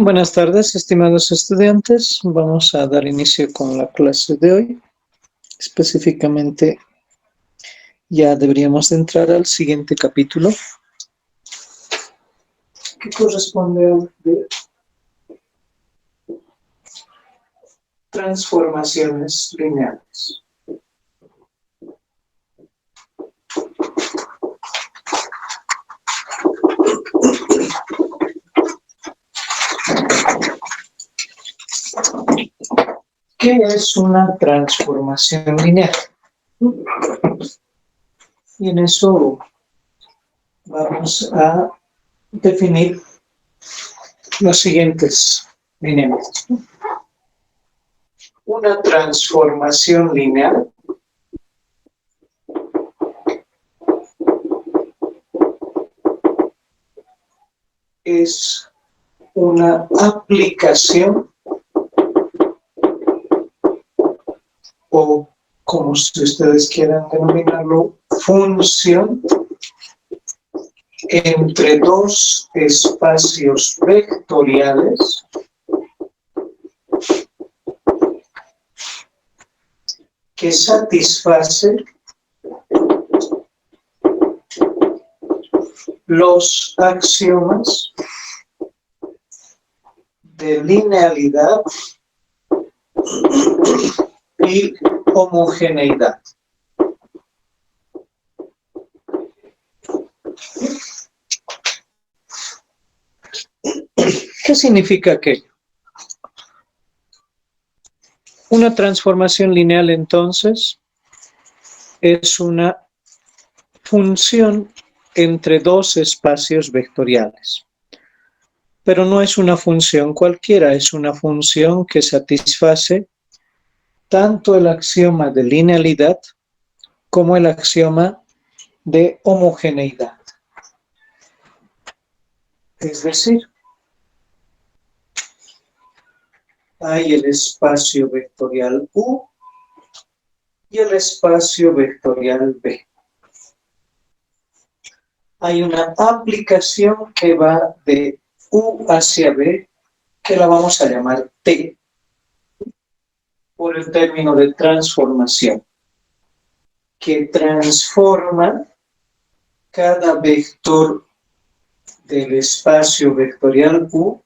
Buenas tardes, estimados estudiantes. Vamos a dar inicio con la clase de hoy. Específicamente, ya deberíamos entrar al siguiente capítulo, que corresponde al de transformaciones lineales. ¿Qué es una transformación lineal? Y en eso vamos a definir los siguientes lineamientos. Una transformación lineal es una aplicación o, como si ustedes quieran denominarlo, función entre dos espacios vectoriales que satisface los axiomas de linealidad y homogeneidad. ¿Qué significa aquello? Una transformación lineal, entonces, es una función entre dos espacios vectoriales. Pero no es una función cualquiera, es una función que satisface tanto el axioma de linealidad como el axioma de homogeneidad. Es decir, hay el espacio vectorial U y el espacio vectorial B. Hay una aplicación que va de U hacia B, que la vamos a llamar T, por el término de transformación, que transforma cada vector del espacio vectorial U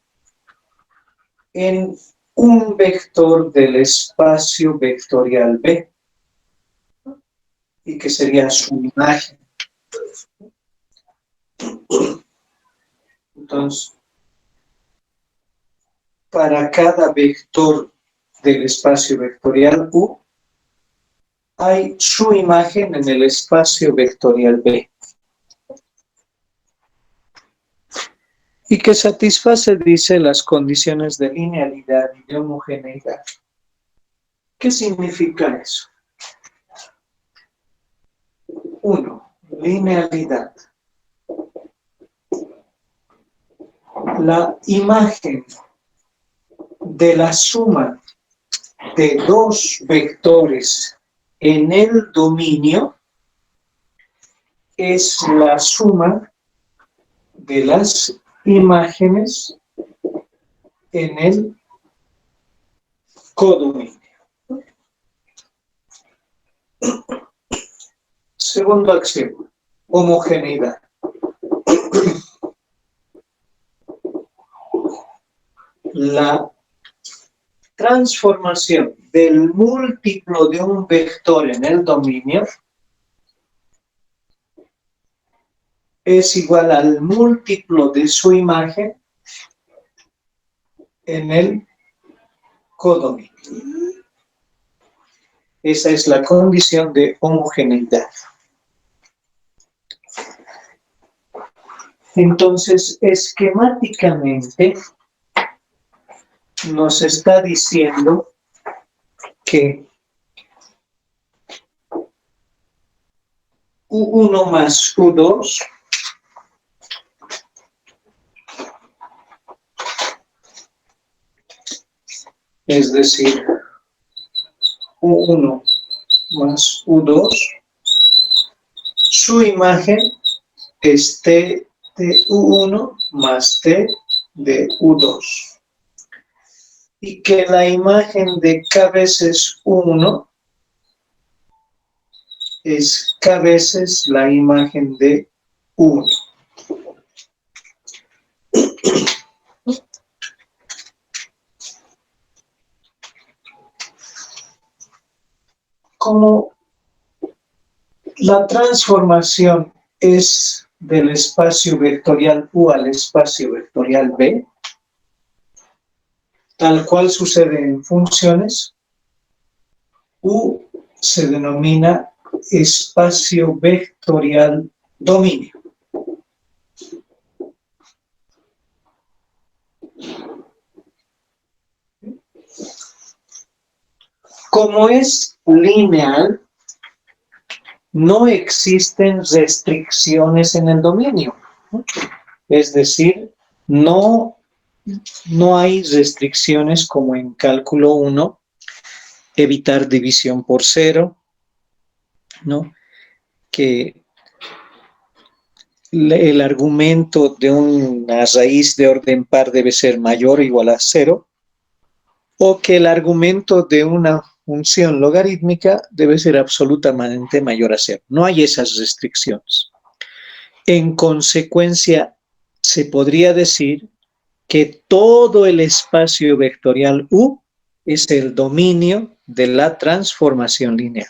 en un vector del espacio vectorial B, y que sería su imagen. Entonces, para cada vector del espacio vectorial U, hay su imagen en el espacio vectorial B. Y que satisface, dice, las condiciones de linealidad y de homogeneidad. ¿Qué significa eso? 1. Linealidad. La imagen de la suma de dos vectores en el dominio es la suma de las imágenes en el codominio. Segundo axioma, homogeneidad. La transformación del múltiplo de un vector en el dominio es igual al múltiplo de su imagen en el codominio. Esa es la condición de homogeneidad. Entonces, esquemáticamente, nos está diciendo que U1 más U2 es decir, U1 más U2, su imagen es T de U1 más T de U2. y que la imagen de k veces 1 es k veces la imagen de 1. Como la transformación es del espacio vectorial U al espacio vectorial B, tal cual sucede en funciones, U se denomina espacio vectorial dominio. Como es lineal, no existen restricciones en el dominio. Es decir, no hay restricciones como en cálculo 1, evitar división por cero, ¿no? Que el argumento de una raíz de orden par debe ser mayor o igual a 0, o que el argumento de una función logarítmica debe ser absolutamente mayor a 0. No hay esas restricciones. En consecuencia, se podría decir que todo el espacio vectorial U es el dominio de la transformación lineal.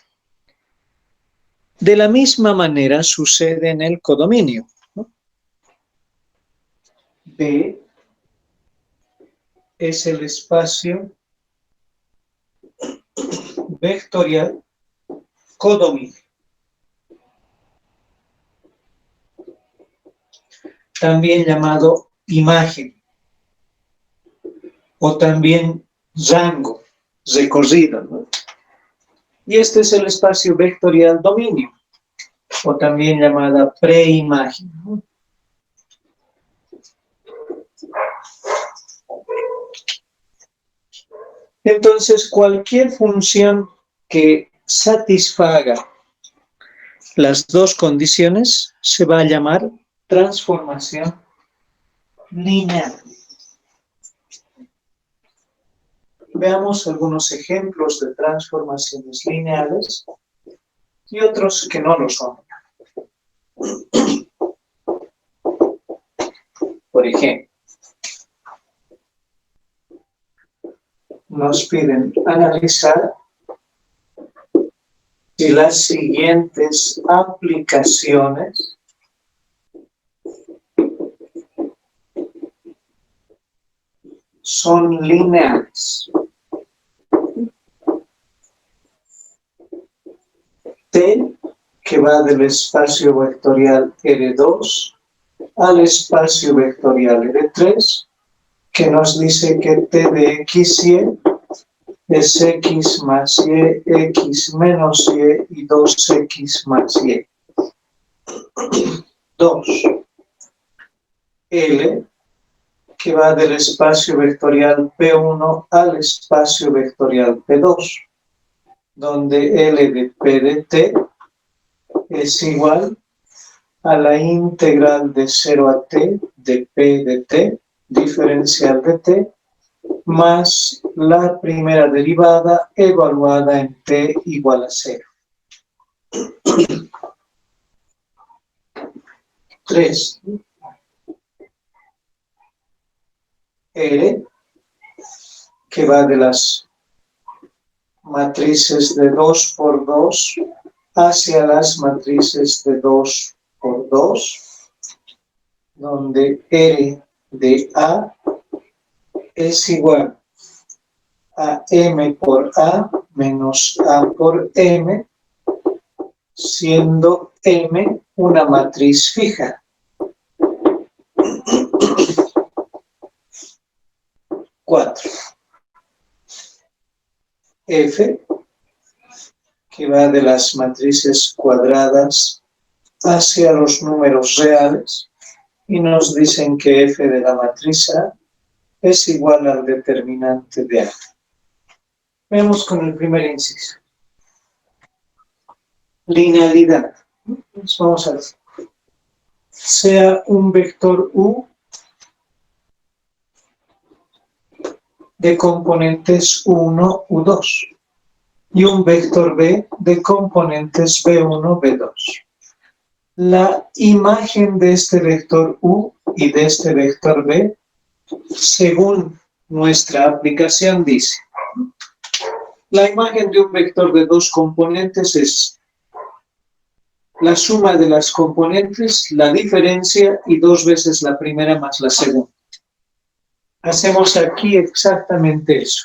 De la misma manera sucede en el codominio, ¿no? B es el espacio vectorial codominio. También llamado imagen, o también rango, recorrido, ¿no? Y este es el espacio vectorial dominio, o también llamada preimagen, ¿no? Entonces, cualquier función que satisfaga las dos condiciones se va a llamar transformación lineal. Veamos algunos ejemplos de transformaciones lineales y otros que no lo son. Por ejemplo, nos piden analizar si las siguientes aplicaciones son lineales. T, que va del espacio vectorial R2 al espacio vectorial R3, que nos dice que T de X, Y es X más Y, X menos Y y 2X más Y. 2. L, que va del espacio vectorial P1 al espacio vectorial P2, donde L de P de T es igual a la integral de 0 a T de P de T, diferencial de T, más la primera derivada evaluada en T igual a 0. 3. R, que va de las matrices de 2 por 2 hacia las matrices de 2 por 2, donde R de A es igual a M por A menos A por M, siendo M una matriz fija. 4. F, que va de las matrices cuadradas hacia los números reales, y nos dicen que F de la matriz A es igual al determinante de A. Veamos con el primer inciso. Linealidad. Pues vamos a ver. Sea un vector U de componentes U1, U2 y un vector B de componentes B1, B2. La imagen de este vector U y de este vector B, según nuestra aplicación, dice: la imagen de un vector de dos componentes es la suma de las componentes, la diferencia y dos veces la primera más la segunda. Hacemos aquí exactamente eso.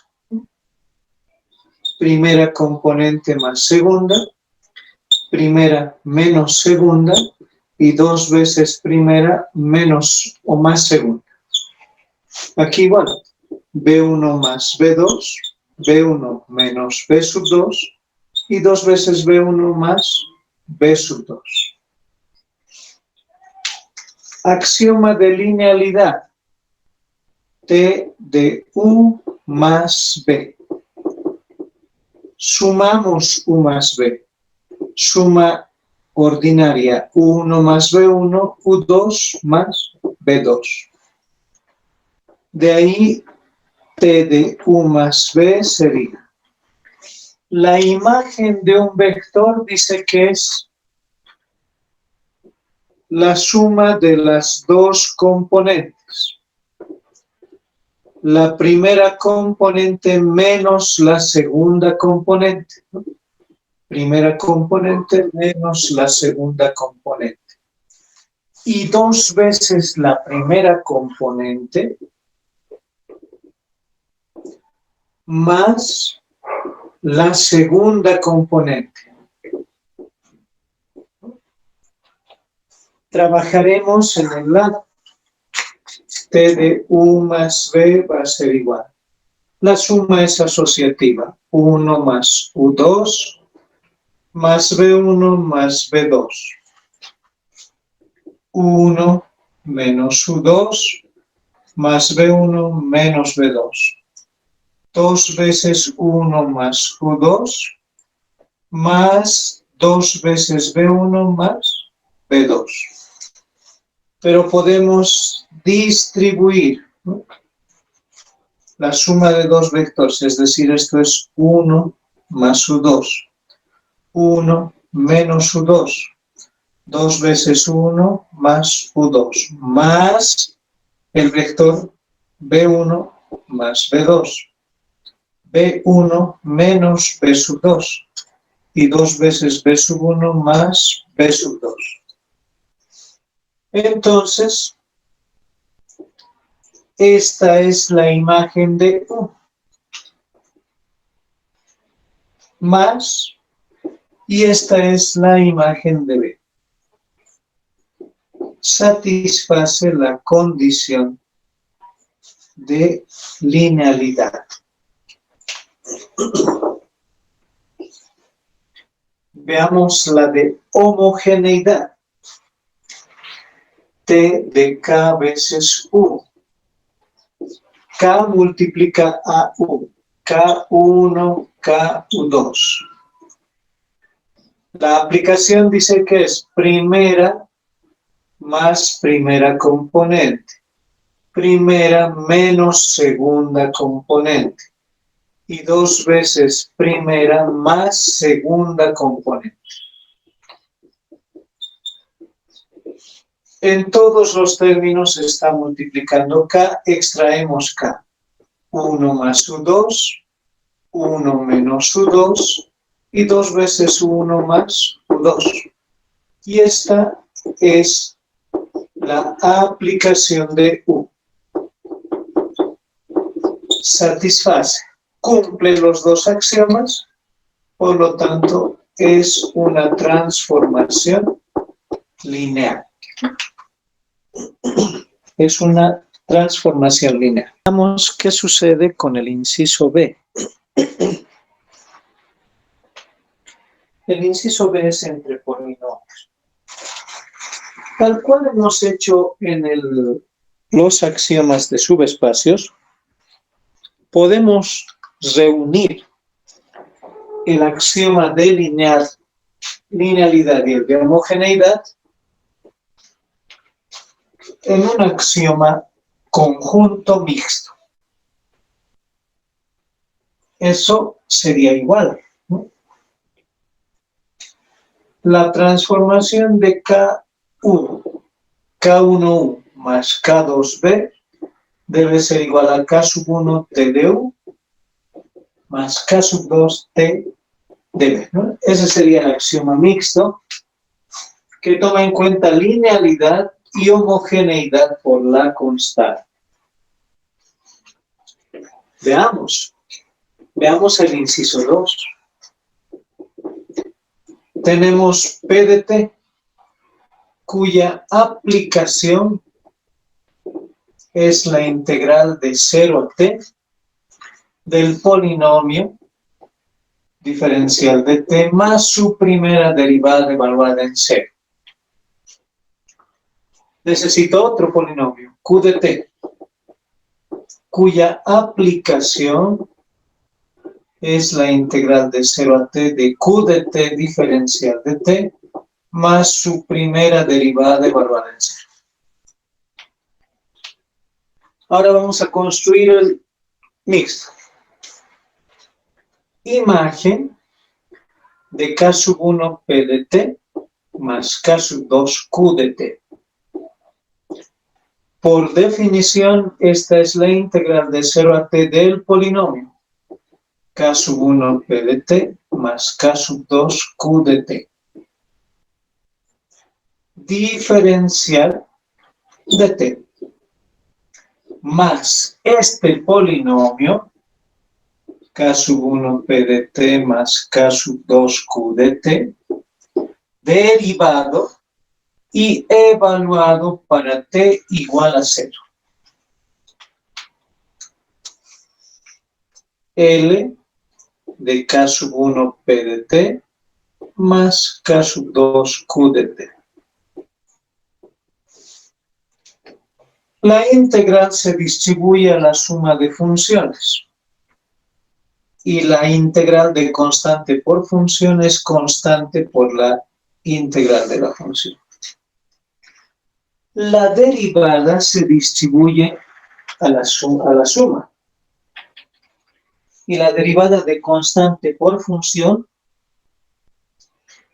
Primera componente más segunda, primera menos segunda y dos veces primera menos o más segunda. Aquí igual, B1 más B2, B1 menos B sub 2 y dos veces B1 más B sub 2. Axioma de linealidad. T de U más B. Sumamos U más B. Suma ordinaria U1 más B1, U2 más B2. De ahí T de U más B sería: la imagen de un vector dice que es la suma de las dos componentes. La primera componente menos la segunda componente. Primera componente menos la segunda componente. Y dos veces la primera componente más la segunda componente. Trabajaremos en el lado. T de U más B va a ser igual. La suma es asociativa. 1 más U2 más B1 más B2. 1 menos U2 más B1 menos B2. 2 veces 1 más U2 más 2 veces B1 más B2. Pero podemos distribuir, ¿no?, la suma de dos vectores, es decir, esto es 1 más U2. 1 menos U2. 2 veces 1 más U2, más el vector B1 más B2. B1 menos B sub 2. Y 2 veces B sub 1 más B sub 2. Entonces, esta es la imagen de U. Más, y esta es la imagen de B. Satisface la condición de linealidad. Veamos la de homogeneidad. T de K veces U. K multiplica a U. K1, K2. La aplicación dice que es primera más primera componente. Primera menos segunda componente. Y dos veces primera más segunda componente. En todos los términos se está multiplicando K, extraemos K. 1 más U2, 1 menos U2 y dos veces 1 más U2. Y esta es la aplicación de U. Satisface, cumple los dos axiomas, por lo tanto es una transformación lineal. Es una transformación lineal. Veamos qué sucede con el inciso B. El inciso B es entre polinomios. Tal cual hemos hecho en los axiomas de subespacios, podemos reunir el axioma de linealidad y el de homogeneidad en un axioma conjunto mixto. Eso sería igual, ¿no? La transformación de K1U más K2B debe ser igual a K sub 1 T de U más K sub 2 T de B, ¿no? Ese sería el axioma mixto que toma en cuenta linealidad y homogeneidad por la constante. Veamos el inciso 2. Tenemos P de T, cuya aplicación es la integral de 0 a T del polinomio diferencial de T más su primera derivada evaluada en 0. Necesito otro polinomio, Q de T, cuya aplicación es la integral de 0 a T de Q de T diferencial de T más su primera derivada evaluada en 0. Ahora vamos a construir el mixto. Imagen de K sub 1 P de T más K sub 2 Q de T. Por definición, esta es la integral de 0 a T del polinomio K sub 1 P de T más K sub 2 Q de T. Diferencial de T más este polinomio K sub 1 P de T más K sub 2 Q de T derivado y evaluado para T igual a 0. L de K sub 1 P de T más K sub 2 Q de T. La integral se distribuye a la suma de funciones. Y la integral de constante por función es constante por la integral de la función. La derivada se distribuye a la suma. Y la derivada de constante por función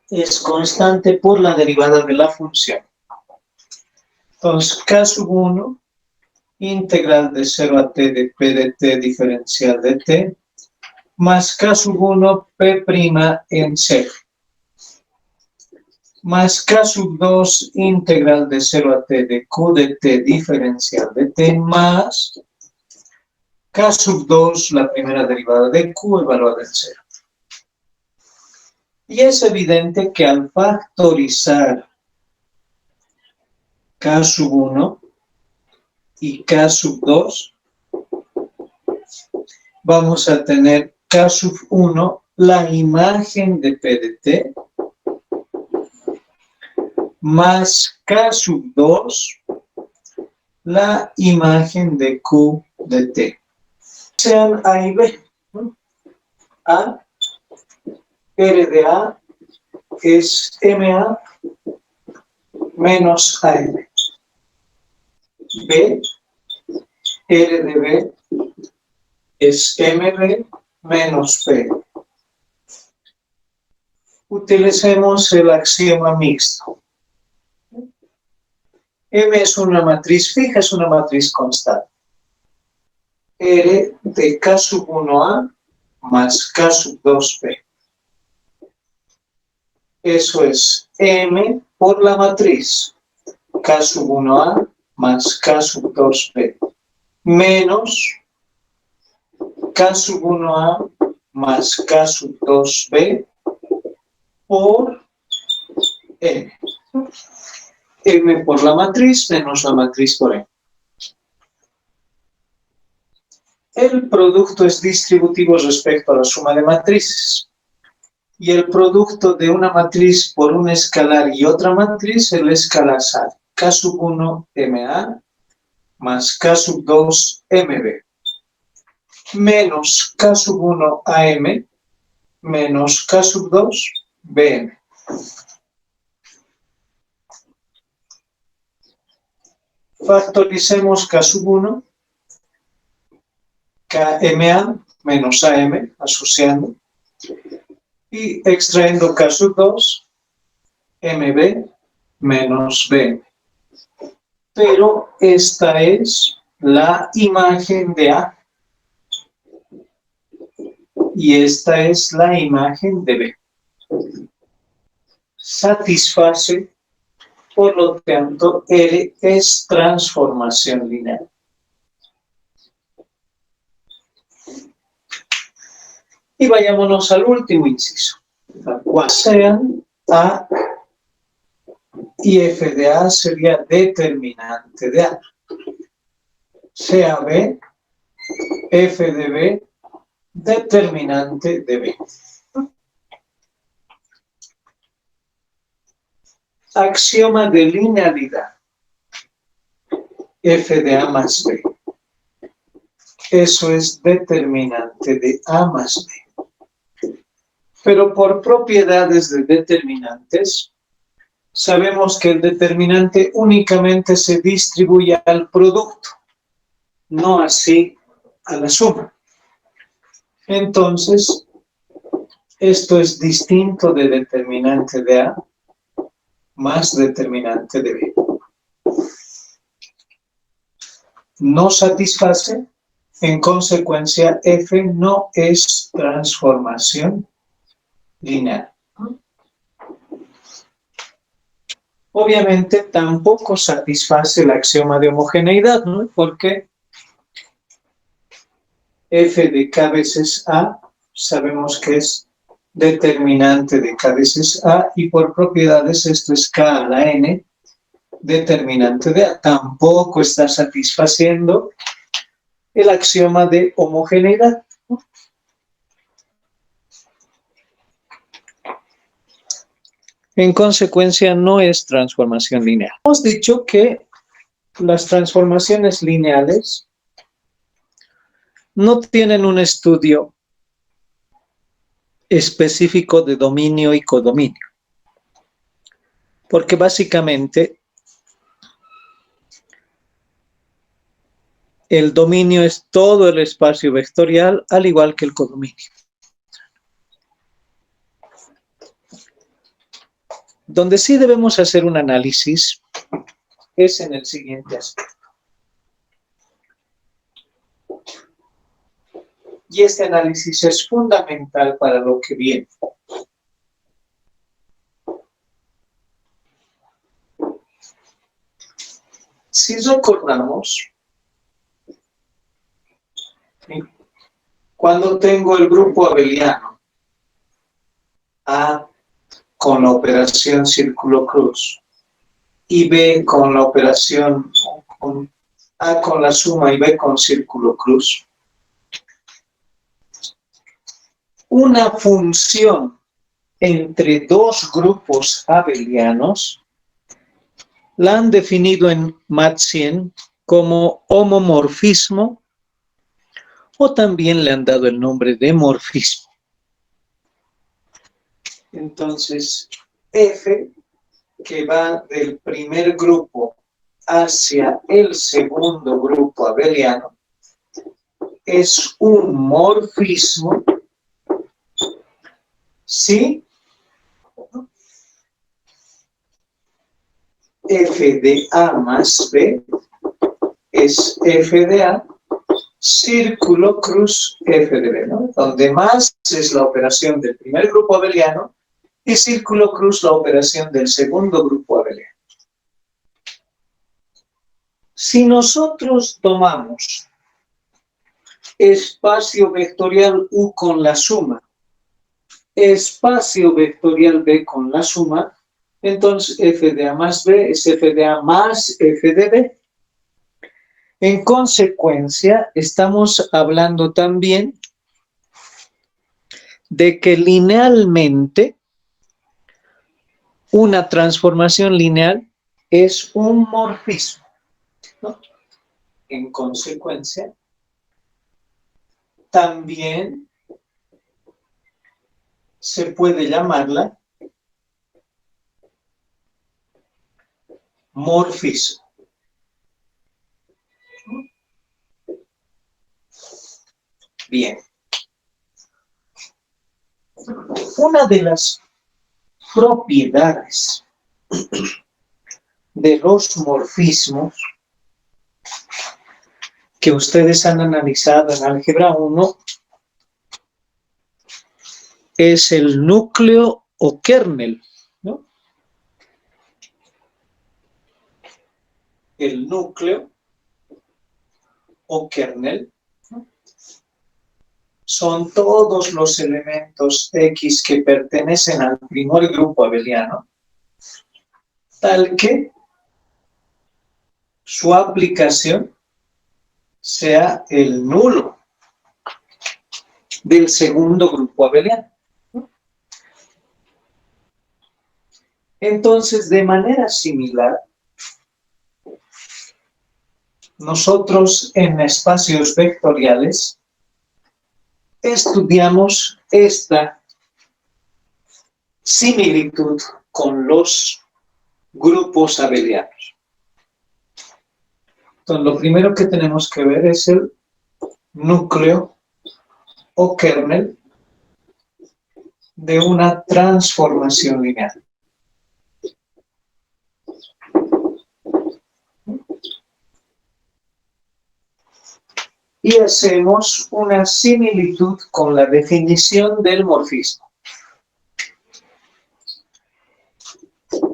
es constante por la derivada de la función. Entonces, K sub 1, integral de 0 a T de P de T diferencial de T, más K sub 1 P' en 0. Más K sub 2 integral de 0 a T de Q de T diferencial de T más K sub 2, la primera derivada de Q evaluada en 0. Y es evidente que al factorizar K sub 1 y K sub 2, vamos a tener K sub 1, la imagen de P de T, más K sub 2, la imagen de Q de T. Sean A y B. A, R de A es MA menos AM. B, R de B es MB menos P. Utilicemos el axioma mixto. M es una matriz fija, es una matriz constante. R de K sub 1A más K sub 2P. Eso es M por la matriz K sub 1A más K sub 2P menos K sub 1A más K sub 2B por M. M por la matriz menos la matriz por M. El producto es distributivo respecto a la suma de matrices. Y el producto de una matriz por un escalar y otra matriz, el escalar sale K sub 1 MA más K sub 2 MB menos K sub 1 AM menos K sub 2 BM. Factoricemos K sub 1, KMA menos AM, asociando, y extrayendo K sub 2, MB menos B. Pero esta es la imagen de A y esta es la imagen de B. Satisface, por lo tanto, L es transformación lineal. Y vayámonos al último inciso. Cuando sean A y F de A sería determinante de A. Sea B, F de B, determinante de B. Axioma de linealidad. F de A más B. Eso es determinante de A más B. Pero por propiedades de determinantes, sabemos que el determinante únicamente se distribuye al producto, no así a la suma. Entonces, esto es distinto de determinante de A más determinante de B. No satisface, en consecuencia, F no es transformación lineal. Obviamente tampoco satisface el axioma de homogeneidad, ¿no? Porque F de K veces A sabemos que es determinante de K veces A y por propiedades esto es K a la N, determinante de A. Tampoco está satisfaciendo el axioma de homogeneidad. En consecuencia, no es transformación lineal. Hemos dicho que las transformaciones lineales no tienen un estudio específico de dominio y codominio, porque básicamente el dominio es todo el espacio vectorial, al igual que el codominio. Donde sí debemos hacer un análisis es en el siguiente aspecto. Y este análisis es fundamental para lo que viene. Si recordamos, cuando tengo el grupo abeliano A con la operación círculo cruz y B con la operación A con la suma y B con círculo cruz, una función entre dos grupos abelianos la han definido en Math100 como homomorfismo o también le han dado el nombre de morfismo. Entonces, F, que va del primer grupo hacia el segundo grupo abeliano, es un morfismo si F de A más B es F de A, círculo cruz F de B, ¿no? Donde más es la operación del primer grupo abeliano y círculo cruz la operación del segundo grupo abeliano. Si nosotros tomamos espacio vectorial U con la suma, espacio vectorial B con la suma, entonces F de A más B es F de A más F de B. En consecuencia, estamos hablando también de que linealmente una transformación lineal es un morfismo, ¿no? En consecuencia, también se puede llamarla morfismo. Bien. Una de las propiedades de los morfismos que ustedes han analizado en álgebra 1 es el núcleo o kernel, ¿no? El núcleo o kernel, ¿no? Son todos los elementos X que pertenecen al primer grupo abeliano, tal que su aplicación sea el nulo del segundo grupo abeliano. Entonces, de manera similar, nosotros en espacios vectoriales estudiamos esta similitud con los grupos abelianos. Entonces, lo primero que tenemos que ver es el núcleo o kernel de una transformación lineal. Y hacemos una similitud con la definición del morfismo.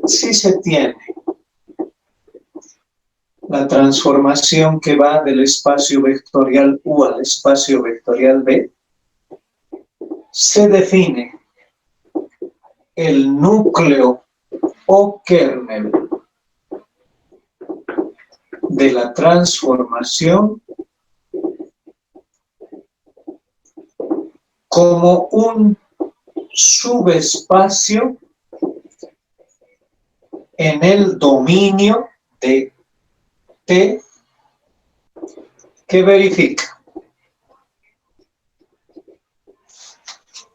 Si se tiene la transformación que va del espacio vectorial U al espacio vectorial B, se define el núcleo o kernel de la transformación como un subespacio en el dominio de T que verifica.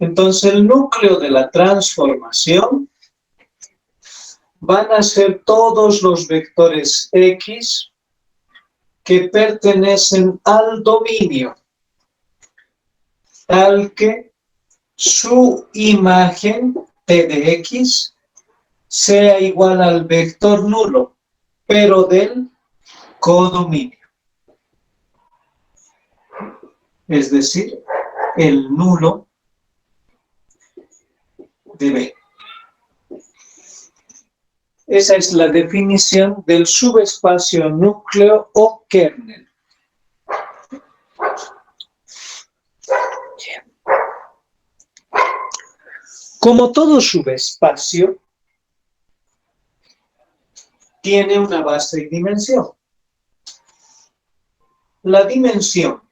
Entonces, el núcleo de la transformación van a ser todos los vectores X que pertenecen al dominio, tal que su imagen T de X sea igual al vector nulo, pero del codominio. Es decir, el nulo de B. Esa es la definición del subespacio núcleo o kernel. Como todo subespacio, tiene una base y dimensión. La dimensión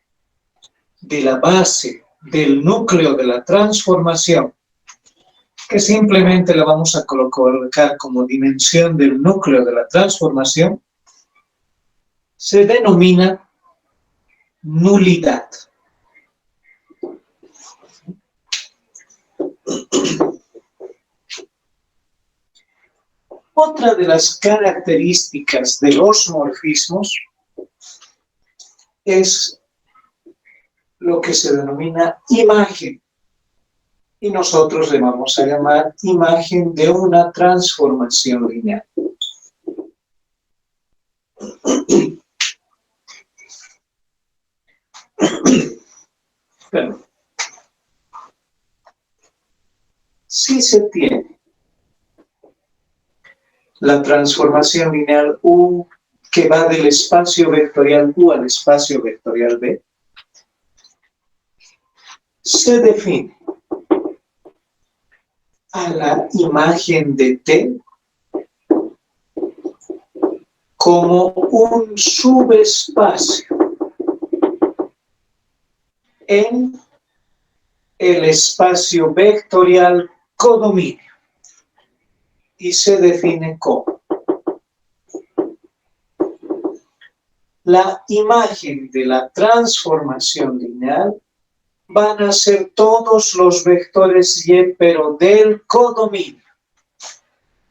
de la base del núcleo de la transformación, que simplemente la vamos a colocar como dimensión del núcleo de la transformación, se denomina nulidad. Otra de las características de los morfismos es lo que se denomina imagen. Y nosotros le vamos a llamar imagen de una transformación lineal. Bueno, si se tiene la transformación lineal U que va del espacio vectorial U al espacio vectorial B, se define a la imagen de T como un subespacio en el espacio vectorial codominio y se define como la imagen de la transformación lineal van a ser todos los vectores Y, pero del codominio,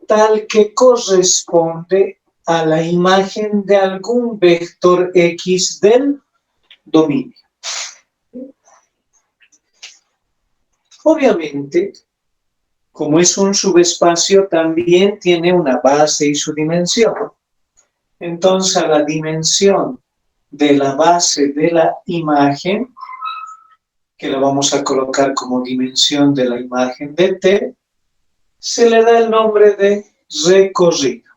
tal que corresponde a la imagen de algún vector X del dominio. Obviamente, como es un subespacio, también tiene una base y su dimensión. Entonces, la dimensión de la base de la imagen, que la vamos a colocar como dimensión de la imagen de T, se le da el nombre de recorrido.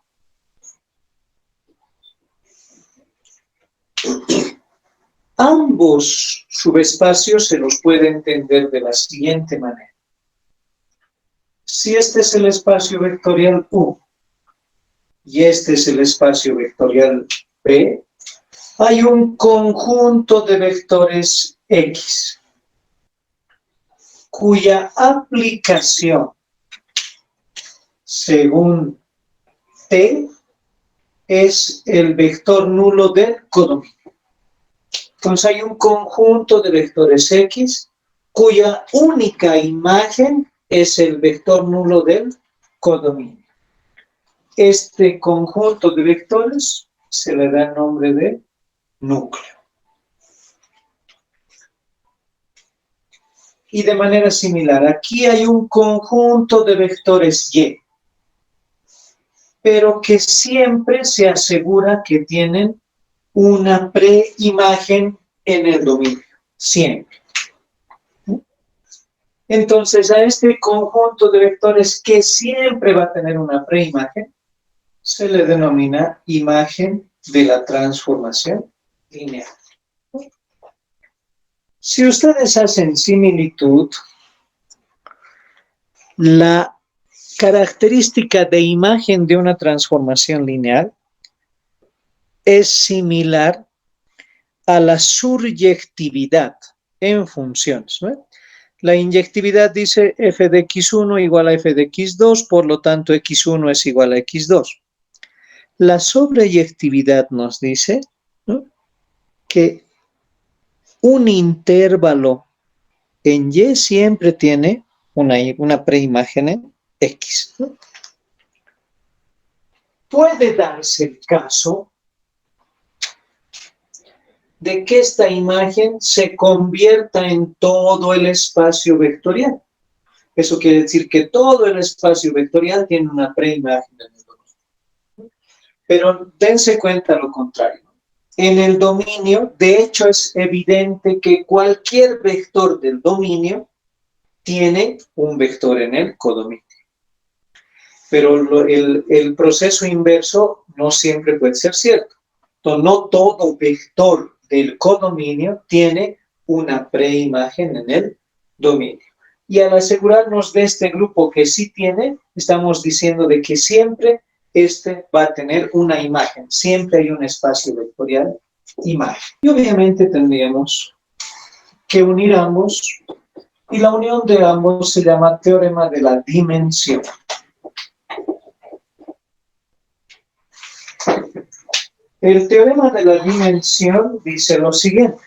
Ambos subespacios se los puede entender de la siguiente manera. Si este es el espacio vectorial U y este es el espacio vectorial B, hay un conjunto de vectores X cuya aplicación según T es el vector nulo del codominio. Entonces hay un conjunto de vectores X cuya única imagen es el vector nulo del codominio. Este conjunto de vectores se le da el nombre de núcleo. Y de manera similar, aquí hay un conjunto de vectores Y, pero que siempre se asegura que tienen una preimagen en el dominio, siempre. Entonces, a este conjunto de vectores que siempre va a tener una preimagen, se le denomina imagen de la transformación lineal. Si ustedes hacen similitud, la característica de imagen de una transformación lineal es similar a la surjetividad en funciones, ¿no? La inyectividad dice f de x1 igual a f de x2, por lo tanto x1 es igual a x2. La sobreyectividad nos dice, ¿no?, que un intervalo en Y siempre tiene una preimagen en X, ¿no? Puede darse el caso de que esta imagen se convierta en todo el espacio vectorial. Eso quiere decir que todo el espacio vectorial tiene una preimagen en el dominio. Pero dense cuenta lo contrario. En el dominio, de hecho, es evidente que cualquier vector del dominio tiene un vector en el codominio. Pero el proceso inverso no siempre puede ser cierto. Entonces, no todo vector del codominio tiene una preimagen en el dominio. Y al asegurarnos de este grupo que sí tiene, estamos diciendo de que siempre este va a tener una imagen. Siempre hay un espacio vectorial imagen. Y obviamente tendríamos que unir ambos, y la unión de ambos se llama teorema de la dimensión. El teorema de la dimensión dice lo siguiente.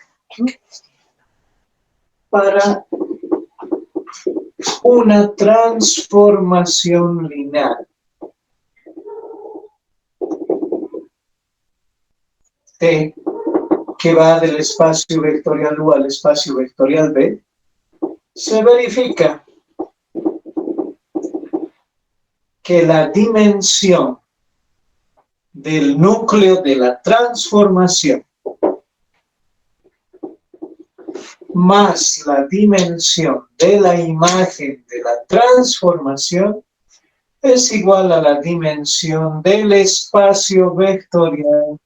Para una transformación lineal T, que va del espacio vectorial U al espacio vectorial B, se verifica que la dimensión del núcleo de la transformación más la dimensión de la imagen de la transformación es igual a la dimensión del espacio vectorial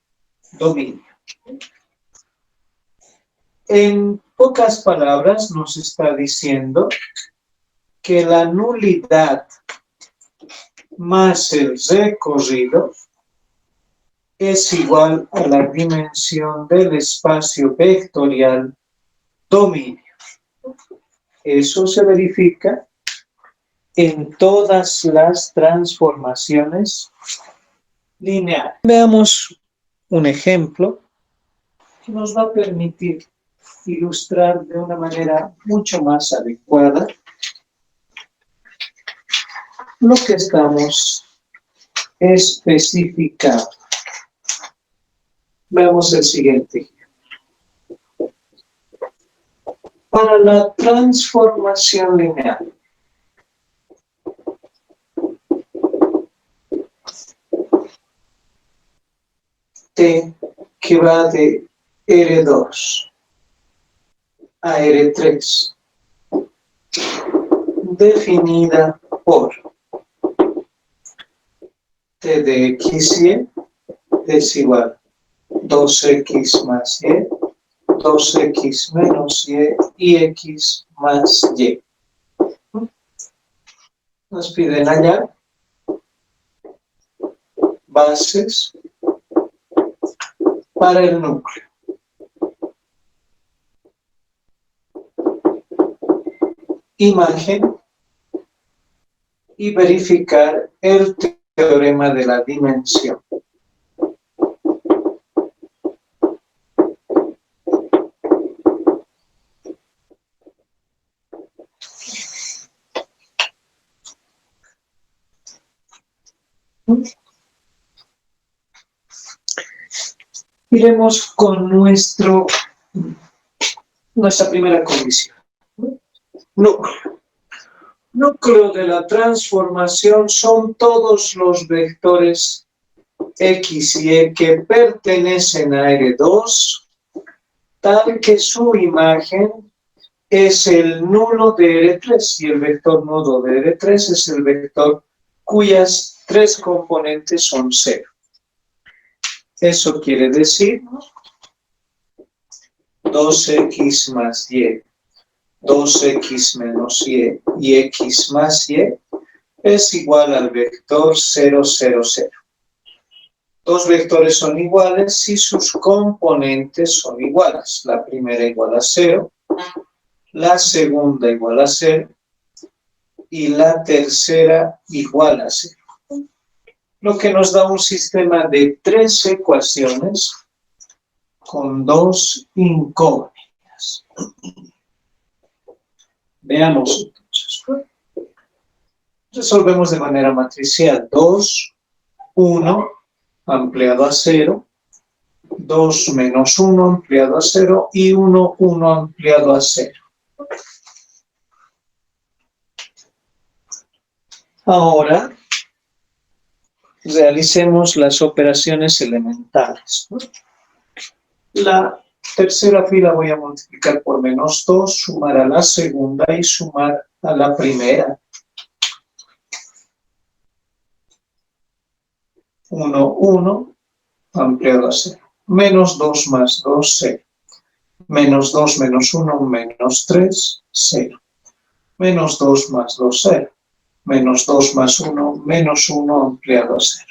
dominio. En pocas palabras nos está diciendo que la nulidad más el recorrido es igual a la dimensión del espacio vectorial dominio. Eso se verifica en todas las transformaciones lineales. Veamos un ejemplo que nos va a permitir ilustrar de una manera mucho más adecuada lo que estamos especificando. Veamos el siguiente ejemplo. para la transformación lineal. T que va de R2 a R3, definida por T de X y es igual a 2X más Y, 2X menos Y X más Y. Nos piden hallar bases para el núcleo. Imagen y verificar el teorema de la dimensión. Iremos con nuestra primera condición. Núcleo. Núcleo de la transformación son todos los vectores X y Y que pertenecen a R2, tal que su imagen es el nulo de R3, y el vector nulo de R3 es el vector cuyas tres componentes son 0. Eso quiere decir 2X más Y, 2X menos Y X más Y es igual al vector 0, 0, 0. Dos vectores son iguales si sus componentes son iguales. La primera igual a 0, la segunda igual a 0 y la tercera igual a 0. Lo que nos da un sistema de 3 ecuaciones con 2 incógnitas. Veamos entonces. Resolvemos de manera matricial. 2, 1 ampliado a 0, 2 menos 1 ampliado a 0 y 1, 1 ampliado a 0. Ahora realicemos las operaciones elementales. La tercera fila voy a multiplicar por menos 2, sumar a la segunda y sumar a la primera. 1, 1, ampliado a 0. Menos 2 más 2, 0. Menos 2 menos 1, menos 3, 0. Menos 2 más 2, 0. Menos 2 más 1, menos 1 ampliado a 0.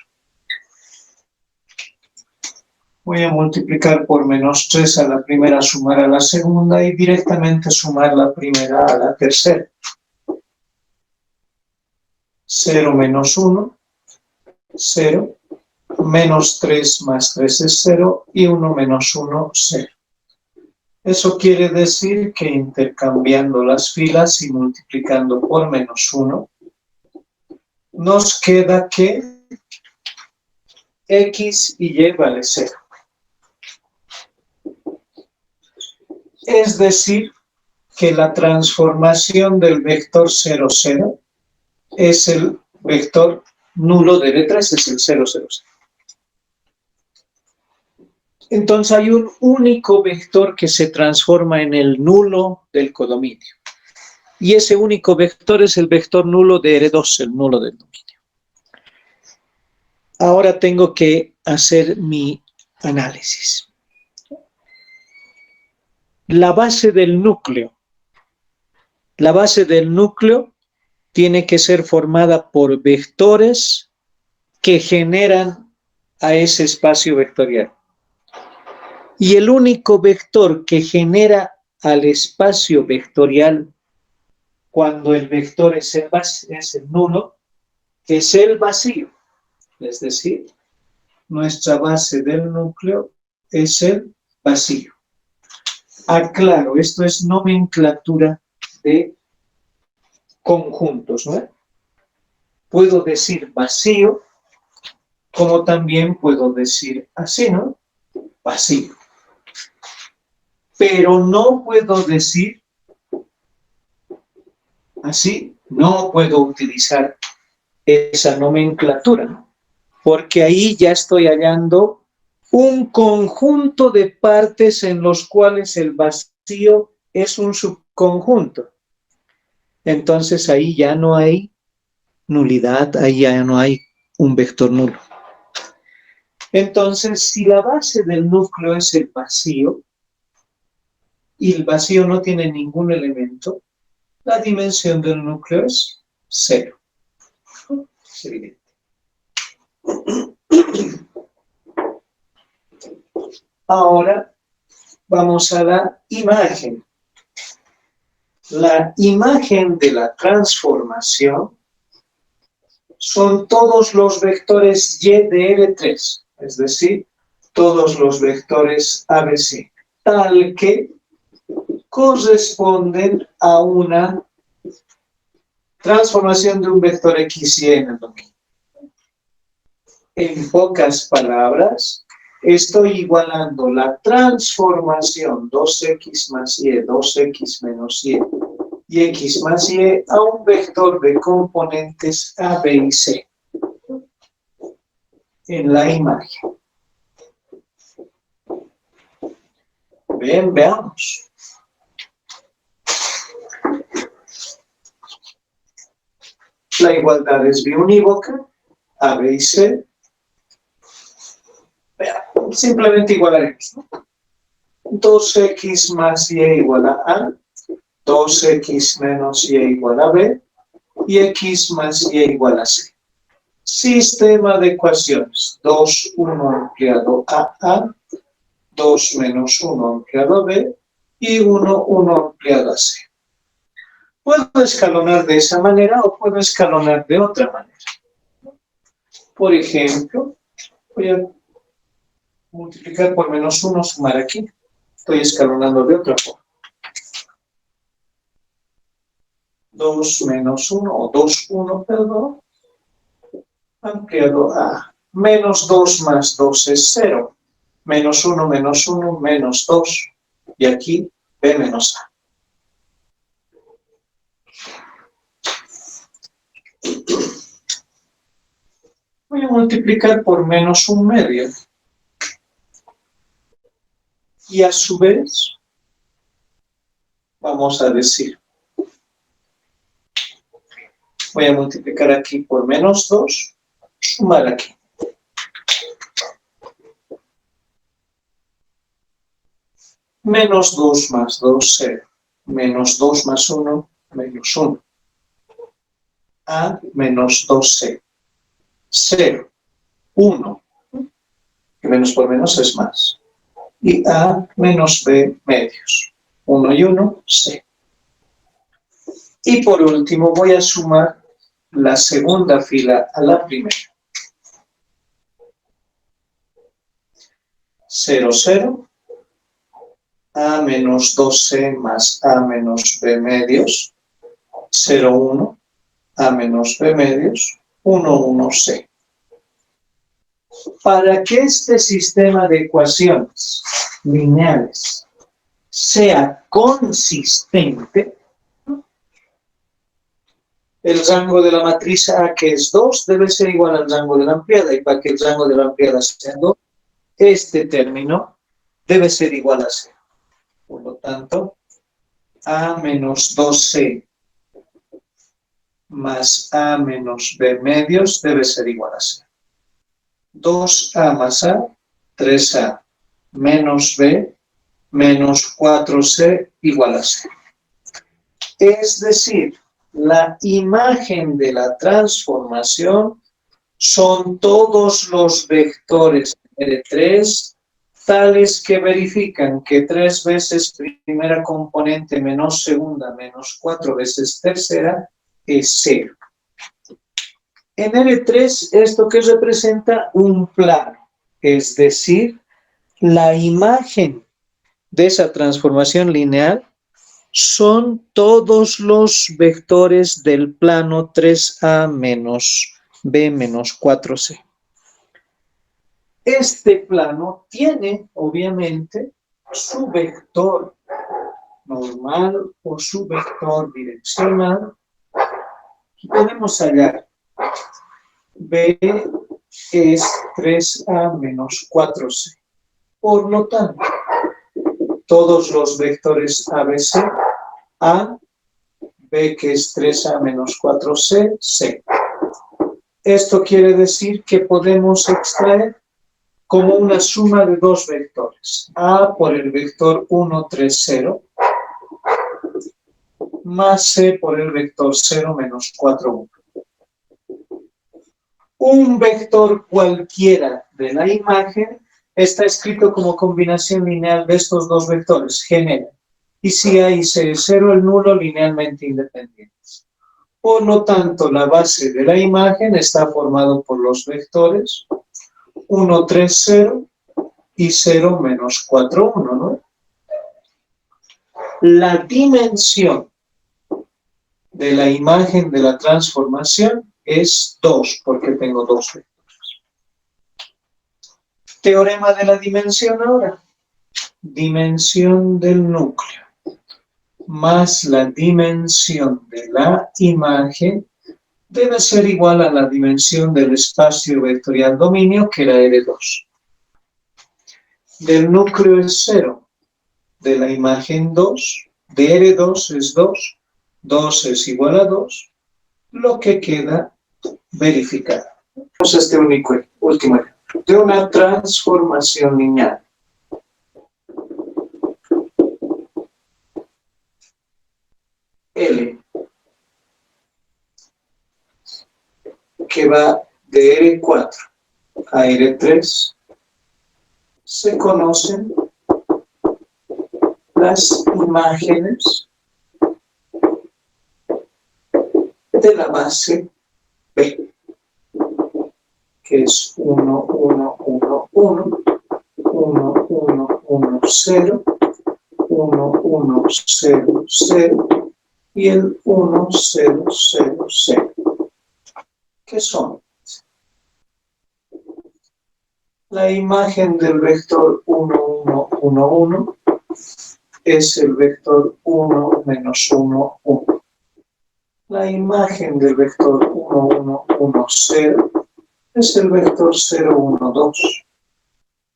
Voy a multiplicar por menos 3 a la primera, sumar a la segunda y directamente sumar la primera a la tercera. 0 menos 1, 0. Menos 3 más 3 es 0 y 1 menos 1, 0. Eso quiere decir que intercambiando las filas y multiplicando por menos 1, nos queda que X y Y vale 0. Es decir, que la transformación del vector 0, 0 es el vector nulo de R3, es el 0, 0, 0. Entonces hay un único vector que se transforma en el nulo del codominio. Y ese único vector es el vector nulo de R2, el nulo del dominio. Ahora tengo que hacer mi análisis. La base del núcleo. La base del núcleo tiene que ser formada por vectores que generan a ese espacio vectorial. Y el único vector que genera al espacio vectorial cuando el vector es el nulo, es el vacío. Es decir, nuestra base del núcleo es el vacío. Aclaro, esto es nomenclatura de conjuntos, ¿no? Puedo decir vacío, como también puedo decir así, ¿no? Vacío. Pero no puedo decir Así no puedo utilizar esa nomenclatura, porque ahí ya estoy hallando un conjunto de partes en los cuales el vacío es un subconjunto. Entonces ahí ya no hay nulidad, ahí ya no hay un vector nulo. Entonces, si la base del núcleo es el vacío, y el vacío no tiene ningún elemento, la dimensión del núcleo es 0. Es evidente. Ahora vamos a la imagen. La imagen de la transformación son todos los vectores Y de L3, es decir, todos los vectores ABC, tal que corresponden a una transformación de un vector X y en el dominio. En pocas palabras, estoy igualando la transformación 2x más y, 2x menos y x más y a un vector de componentes A, B y C en la imagen. Bien, veamos. La igualdad es biunívoca, A, B y C. Veamos, simplemente igualaremos, ¿no? 2x más y igual a A, 2x menos y igual a B, y x más y igual a C. Sistema de ecuaciones. 2, 1 ampliado a A, 2 menos 1 ampliado a B, y 1, 1 ampliado a C. Puedo escalonar de esa manera o puedo escalonar de otra manera. Por ejemplo, voy a multiplicar por menos 1, sumar aquí. Estoy escalonando de otra forma. 2 menos 1, o 2, 1, perdón, ampliado a menos 2 más 2 es 0. Menos 1, menos 2. Y aquí B menos A. Voy a multiplicar por menos 1/2. Y a su vez, vamos a decir, voy a multiplicar aquí por menos 2, sumar aquí. Menos 2 más 2, 0. Menos 2 más 1, menos 1. A menos 2C. 0. 1. Menos por menos es más. Y A menos B medios. 1 y 1, C. Y por último voy a sumar la segunda fila a la primera. 0, 0. A menos 2C más A menos B medios. 0, 1. A menos B medios. 1, 1, C. Para que este sistema de ecuaciones lineales sea consistente, el rango de la matriz A, que es 2, debe ser igual al rango de la ampliada, y para que el rango de la ampliada sea 2, este término debe ser igual a 0. Por lo tanto, A menos 2C más A menos B medios debe ser igual a 0. 2A más A, 3A, menos B, menos 4C igual a 0. Es decir, la imagen de la transformación son todos los vectores R3 tales que verifican que 3 veces primera componente menos segunda menos 4 veces tercera es 0. En L3, esto que representa un plano, es decir, la imagen de esa transformación lineal son todos los vectores del plano 3A menos B menos 4C. Este plano tiene, obviamente, su vector normal o su vector direccional Podemos hallar B es 3A menos 4C. Por lo tanto, todos los vectores ABC, A, B que es 3A menos 4C, C. Esto quiere decir que podemos extraer como una suma de dos vectores, A por el vector 1, 3, 0, más C por el vector 0, menos 4, 1. Un vector cualquiera de la imagen está escrito como combinación lineal de estos dos vectores, genera. Y si A y C es 0, el nulo linealmente independientes. Por lo tanto, la base de la imagen está formado por los vectores 1, 3, 0 y 0, menos 4, 1, ¿no? La dimensión de la imagen de la transformación es 2, porque tengo dos vectores. Teorema de la dimensión ahora. Dimensión del núcleo más la dimensión de la imagen debe ser igual a la dimensión del espacio vectorial dominio, que era R2. Del núcleo es 0, de la imagen 2, de R2 es 2, 2 es igual a 2, lo que queda verificado. Vamos a este último ejemplo, de una transformación lineal. L, que va de R4 a R3, se conocen las imágenes de la base B, que es 1, 1, 1, 1, 1, 1, 1, 0, 1, 1, 0, 0 y el 1, 0, 0, 0. ¿Qué son? La imagen del vector 1, 1, 1, 1 es el vector 1, menos 1, 1. La imagen del vector 1, 1, 1, 0 es el vector 0, 1, 2.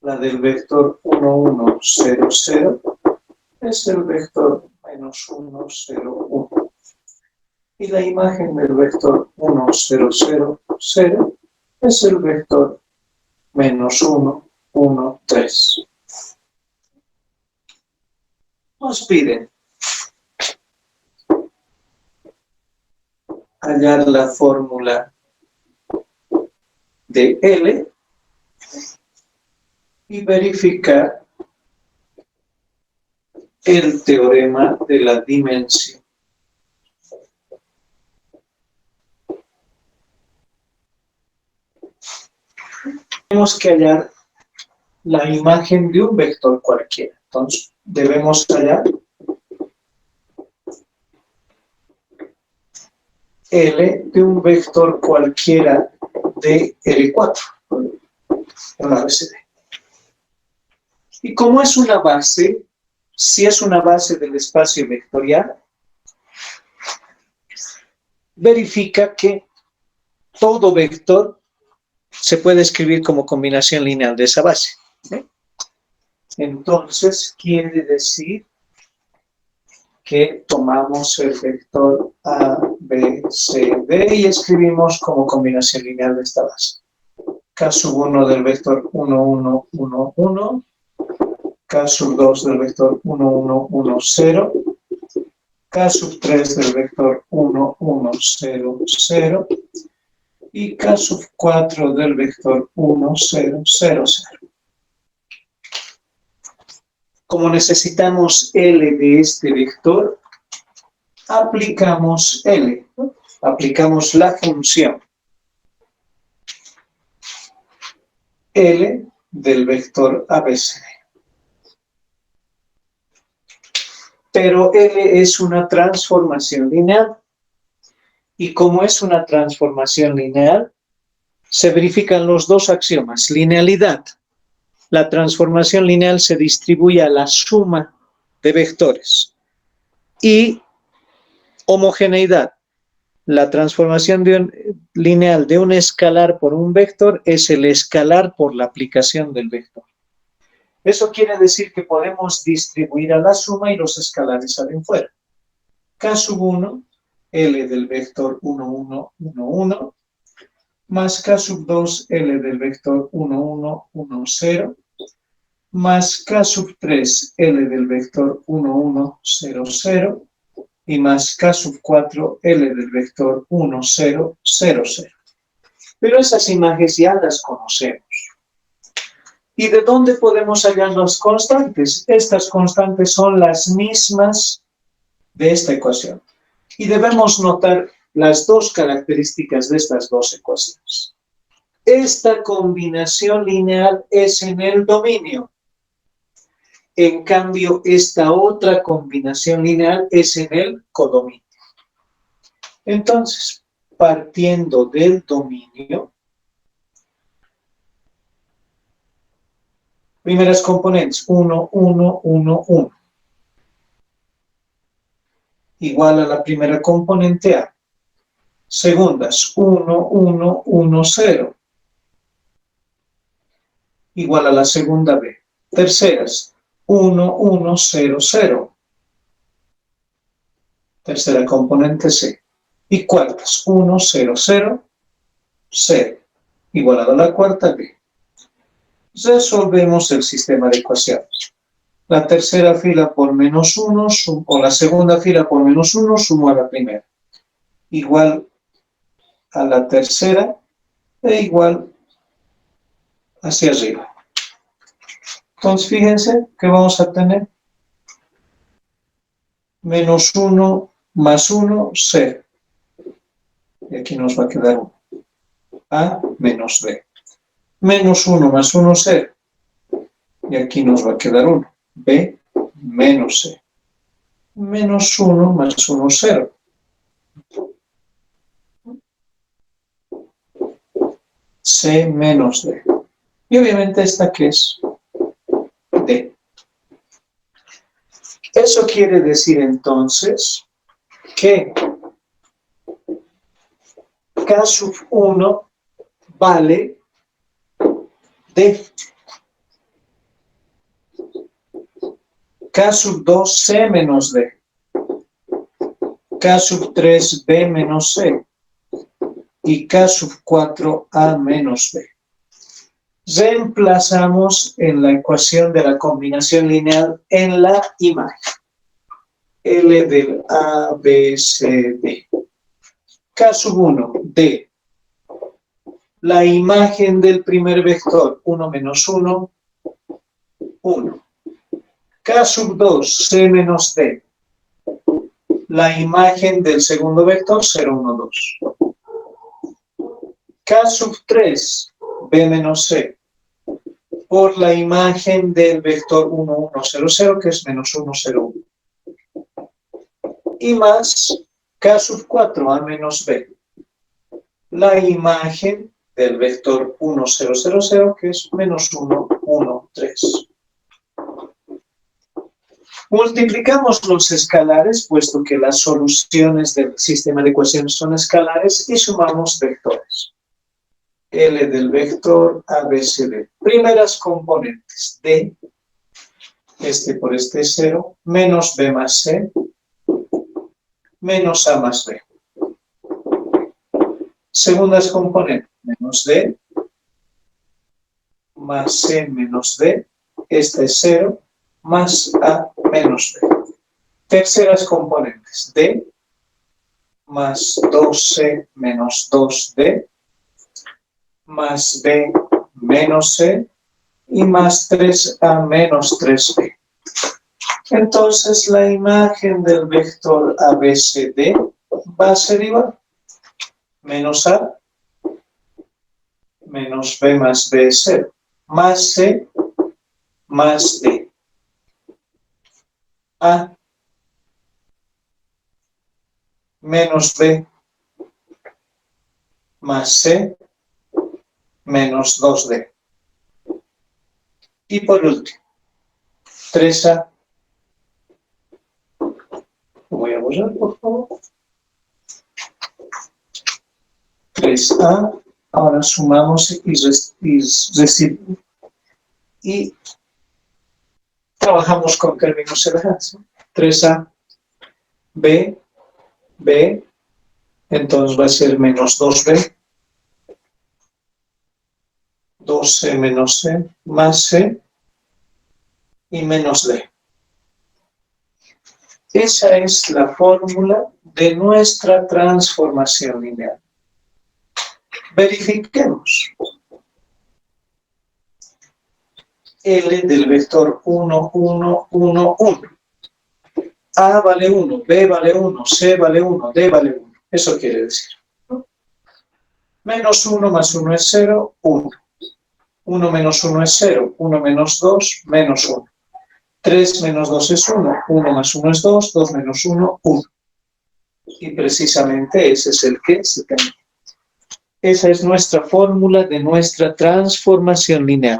La del vector 1, 1, 0, 0 es el vector menos 1, 0, 1. Y la imagen del vector 1, 0, 0, 0 es el vector menos 1, 1, 3. Nos piden hallar la fórmula de L y verificar el teorema de la dimensión. Tenemos que hallar la imagen de un vector cualquiera. Entonces, debemos hallar L de un vector cualquiera de L4, una base D. Y como es una base, si es una base del espacio vectorial, verifica que todo vector se puede escribir como combinación lineal de esa base. Entonces, quiere decir que tomamos el vector A, B, C, D y escribimos como combinación lineal de esta base. Caso 1 del vector 1, 1, 1, 1. Caso 2 del vector 1, 1, 1, 0. Caso 3 del vector 1, 1, 0, 0. Y caso 4 del vector 1, 0, 0, 0. Como necesitamos L de este vector, aplicamos L, ¿no? Aplicamos la función L del vector ABCD. Pero L es una transformación lineal. Y como es una transformación lineal, se verifican los dos axiomas. Linealidad. La transformación lineal se distribuye a la suma de vectores. Y homogeneidad. La transformación lineal de un escalar por un vector es el escalar por la aplicación del vector. Eso quiere decir que podemos distribuir a la suma y los escalares salen fuera. K sub 1, L del vector 1, 1, 1, 1, más K sub 2, L del vector 1, 1, 1, 0, más K sub 3, L del vector 1, 1, 0, 0, y más K sub 4, L del vector 1, 0, 0, 0. Pero esas imágenes ya las conocemos. ¿Y de dónde podemos hallar las constantes? Estas constantes son las mismas de esta ecuación. Y debemos notar las dos características de estas dos ecuaciones. Esta combinación lineal es en el dominio. En cambio, esta otra combinación lineal es en el codominio. Entonces, partiendo del dominio, primeras componentes, 1, 1, 1, 1. Igual a la primera componente A. Segundas, 1, 1, 1, 0. Igual a la segunda B. Terceras, 1, 1, 0, 0. Tercera componente C. Y cuartas, 1, 0, 0, 0. Igual a la cuarta B. Resolvemos el sistema de ecuaciones. La tercera fila por menos 1, o la segunda fila por menos 1, sumo a la primera. Igual a la tercera e igual hacia arriba. Entonces, fíjense que vamos a tener menos 1 más 1, 0. Y aquí nos va a quedar 1. A menos B. Menos 1 más 1, 0. Y aquí nos va a quedar 1. B menos C. Menos 1 más 1, 0. C menos D. Y obviamente esta que es D. Eso quiere decir entonces que K sub 1 vale D. K sub 2 C menos D. K sub 3 B menos C. Y K sub 4 A menos B. Reemplazamos en la ecuación de la combinación lineal en la imagen. L del A, B, C, D. K sub 1, D. La imagen del primer vector, 1 menos 1, 1. K sub 2, C menos D. La imagen del segundo vector, 0, 1, 2. K sub 3, B menos C. Por la imagen del vector 1, 1, 0, 0, que es menos 1, 0, 1. Y más K sub 4, A menos B. La imagen del vector 1, 0, 0, 0, que es menos 1, 1, 3. Multiplicamos los escalares, puesto que las soluciones del sistema de ecuaciones son escalares, y sumamos vectores. L del vector ABCD. Primeras componentes, D, este por este 0, menos B más C, menos A más B. Segundas componentes, menos D, más C menos D, este es 0, más A menos B. Terceras componentes, D, más 2C menos 2D, más B menos C, y más 3A menos 3B. Entonces, la imagen del vector ABCD va a ser igual. Menos A, menos B más B es 0, más C, más D. A, menos B, más C, menos 2D. Y por último, 3A. Lo voy a borrar, por favor. 3A. Ahora sumamos y trabajamos con términos semejantes. 3A, B, B, entonces va a ser menos 2B, 2C menos C, más C y menos D. Esa es la fórmula de nuestra transformación lineal. Verifiquemos. L del vector 1, 1, 1, 1. A vale 1, B vale 1, C vale 1, D vale 1. Eso quiere decir. Menos 1 más 1 es 0, 1. 1 menos 1 es 0, 1 menos 2, menos 1. 3 menos 2 es 1, 1 más 1 es 2, 2 menos 1, 1. Y precisamente ese es el que se tiene. Esa es nuestra fórmula de nuestra transformación lineal.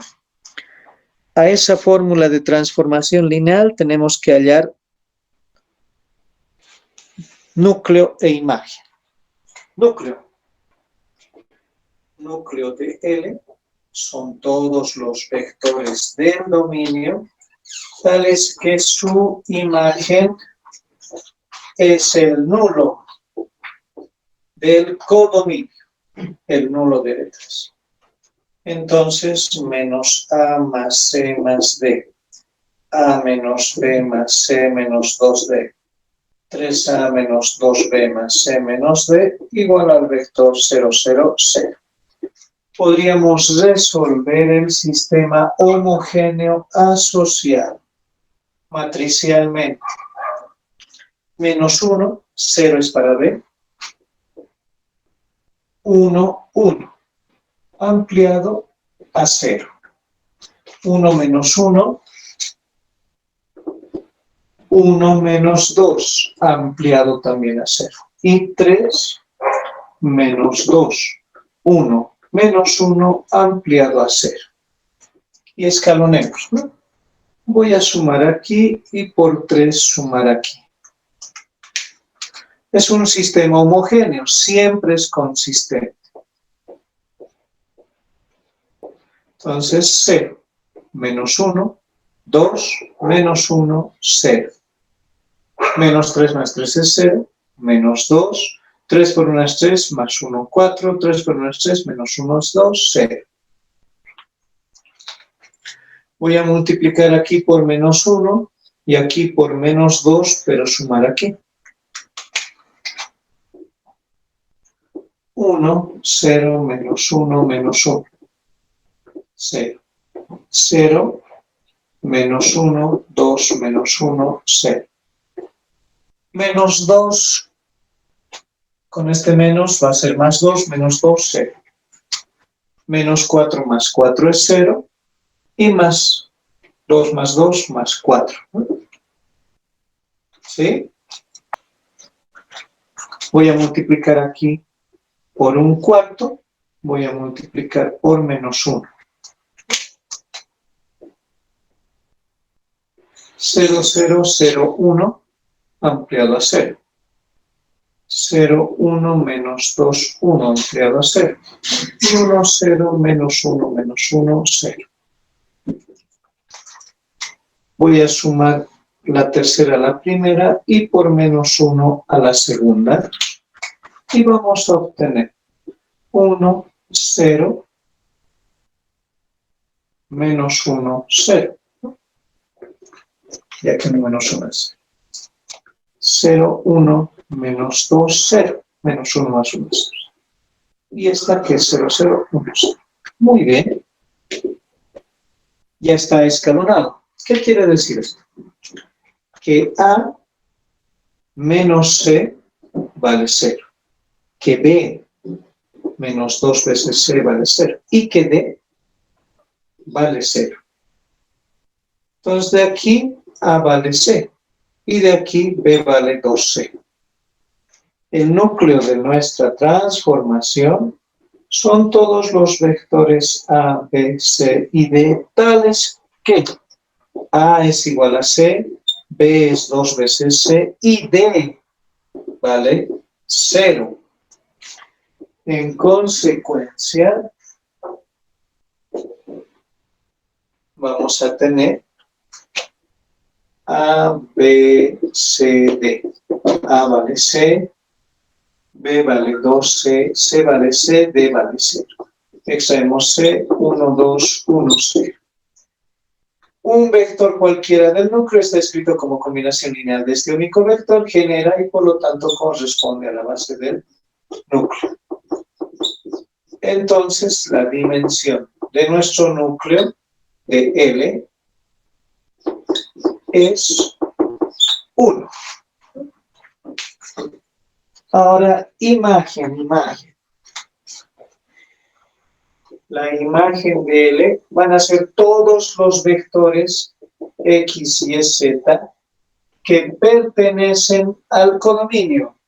A esa fórmula de transformación lineal tenemos que hallar núcleo e imagen. Núcleo. Núcleo de L son todos los vectores del dominio, tales que su imagen es el nulo del codominio, el nulo de letras. Entonces, menos A más C más D, A menos B más C menos 2D, 3A menos 2B más C menos D, igual al vector 0, 0, 0. Podríamos resolver el sistema homogéneo asociado matricialmente. Menos 1, 0 es para B. 1, 1. Ampliado a 0. 1 menos 1. 1 menos 2. Ampliado también a 0. Y 3 menos 2. 1 menos 1 ampliado a 0. Y escalonemos, ¿no? Voy a sumar aquí y por 3 sumar aquí. Es un sistema homogéneo, siempre es consistente. Entonces, 0, menos 1, 2, menos 1, 0. Menos 3 más 3 es 0, menos 2, 3 por 1 es 3, más 1, 4, 3 por 1 es 3, menos 1 es 2, 0. Voy a multiplicar aquí por menos 1 y aquí por menos 2, pero sumar aquí. 1, 0, menos 1, menos 1. 0. 0, menos 1, 2, menos 1, 0. Menos 2, con este menos va a ser más 2, menos 2, 0. Menos 4 más 4 es 0. Y más 2 más 2 más 4. ¿Sí? Voy a multiplicar aquí por un cuarto. Voy a multiplicar por menos 1. 0, 0, 0, 1 ampliado a 0. 0, 1, menos 2, 1 ampliado a 0. 1, 0, menos 1, menos 1, 0. Voy a sumar la tercera a la primera y por menos 1 a la segunda. Y vamos a obtener 1, 0, menos 1, 0. Ya que no menos 1 es 0, 1, menos 2, 0. Menos 1 más 1 es 0. Y esta que es 0, 0, 1, 0. Muy bien. Ya está escalonado. ¿Qué quiere decir esto? Que A menos C vale 0. Que B menos 2 veces C vale 0. Y que D vale 0. Entonces de aquí A vale C. Y de aquí B vale 2C. El núcleo de nuestra transformación son todos los vectores A, B, C y D tales que A es igual a C, B es 2 veces C y D vale 0. En consecuencia, vamos a tener A, B, C, D. A vale C, B vale 2C, C vale C, D vale 0. Extraemos C, 1, 2, 1, 0. Un vector cualquiera del núcleo está escrito como combinación lineal de este único vector, genera y por lo tanto corresponde a la base del núcleo. Entonces, la dimensión de nuestro núcleo de L es 1. Ahora, imagen. La imagen de L van a ser todos los vectores X, Y, Z que pertenecen al codominio.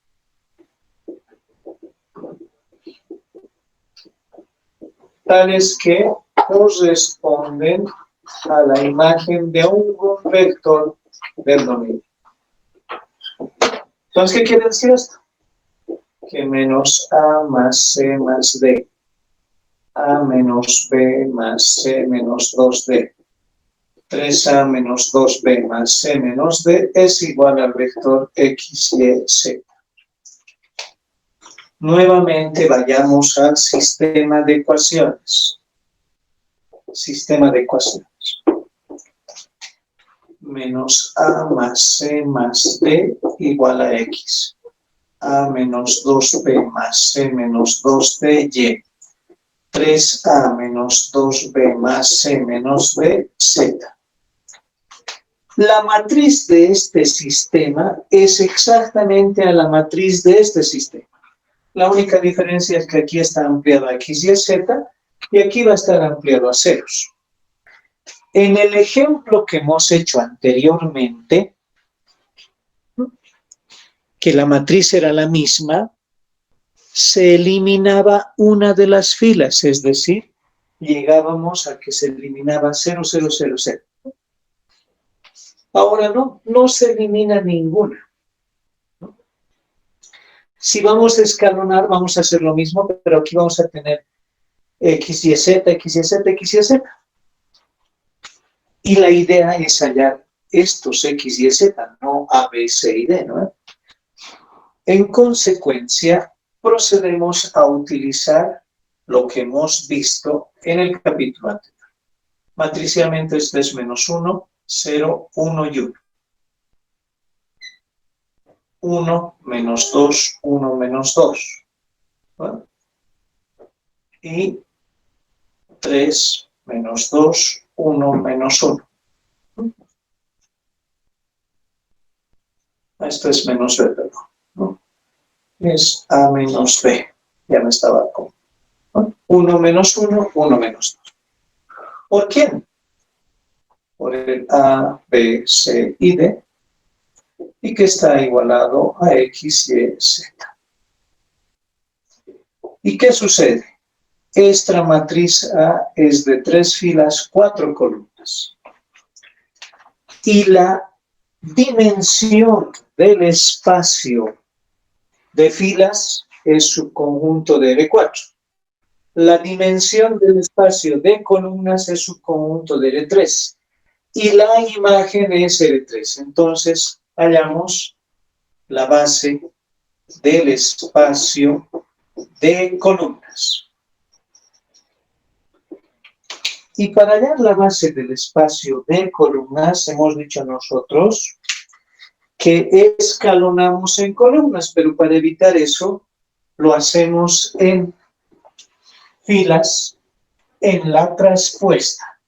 Tales que corresponden a la imagen de un vector del dominio. Entonces, ¿qué quiere decir esto? Que menos A más C más D, A menos B más C menos 2D, 3A menos 2B más C menos D es igual al vector X, Y, Z. Nuevamente vayamos al sistema de ecuaciones. Sistema de ecuaciones. Menos A más C más D igual a X. A menos 2B más C menos 2D, Y. 3A menos 2B más C menos D, Z. La matriz de este sistema es exactamente a la matriz de este sistema. La única diferencia es que aquí está ampliado a X y a Z y aquí va a estar ampliado a ceros. En el ejemplo que hemos hecho anteriormente, que la matriz era la misma, se eliminaba una de las filas, es decir, llegábamos a que se eliminaba 0, 0, 0, 0. Ahora no se elimina ninguna. Si vamos a escalonar, vamos a hacer lo mismo, pero aquí vamos a tener X, Y, Z, X, Y, Z, X, Y, Z. Y la idea es hallar estos X, Y, Z, no A, B, C y D, ¿no? En consecuencia, procedemos a utilizar lo que hemos visto en el capítulo anterior. Matricialmente es 3 menos 1, 0, 1 y 1. 1 menos 2, 1 menos 2. ¿Vale? Y 3 menos 2, 1 menos 1. Esto es menos B, perdón, ¿no? Es A menos B. Ya me estaba con 1 menos 1, 1 menos 2. ¿Por quién? Por el A, B, C y D, y que está igualado a X, Y, Z. ¿Y qué sucede? Esta matriz A es de 3 filas, 4 columnas. Y la dimensión del espacio de filas es su conjunto de L4. La dimensión del espacio de columnas es su conjunto de L3. Y la imagen es L3. Entonces, hallamos la base del espacio de columnas. Y para hallar la base del espacio de columnas, hemos dicho nosotros que escalonamos en columnas, pero para evitar eso, lo hacemos en filas en la traspuesta.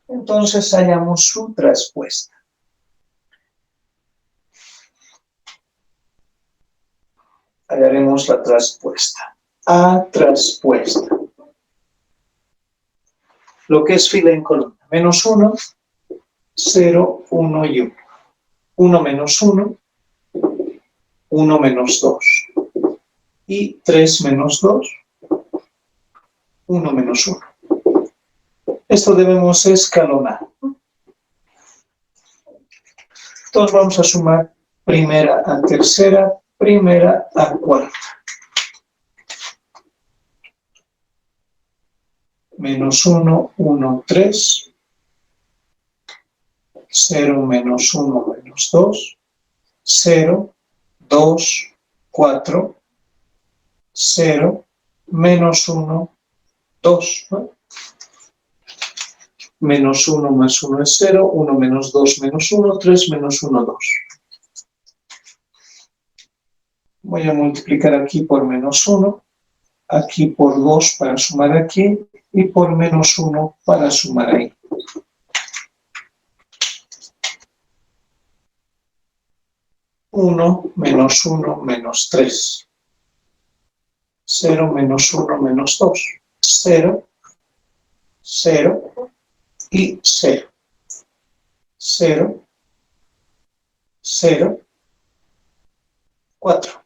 Entonces hallamos su traspuesta. Hallaremos la traspuesta. A traspuesta. Lo que es fila en columna. Menos 1, 0, 1 y 1. 1 menos 1, 1 menos 2. Y 3 menos 2, 1 menos 1. Esto debemos escalonar. Entonces vamos a sumar primera a tercera, primera a cuarta. menos 1, 1, 3, 0, menos 1, menos 2, 0, 2, 4, 0, menos 1, 2, ¿no? Menos 1 más 1 es 0, 1 menos 2 menos 1, 3 menos 1, 2. Voy a multiplicar aquí por menos 1, aquí por 2 para sumar aquí, y por menos 1 para sumar ahí. Uno menos 1 menos 3. 0 menos 1 menos 2. 0, 0 y 0. 0, 0, 4.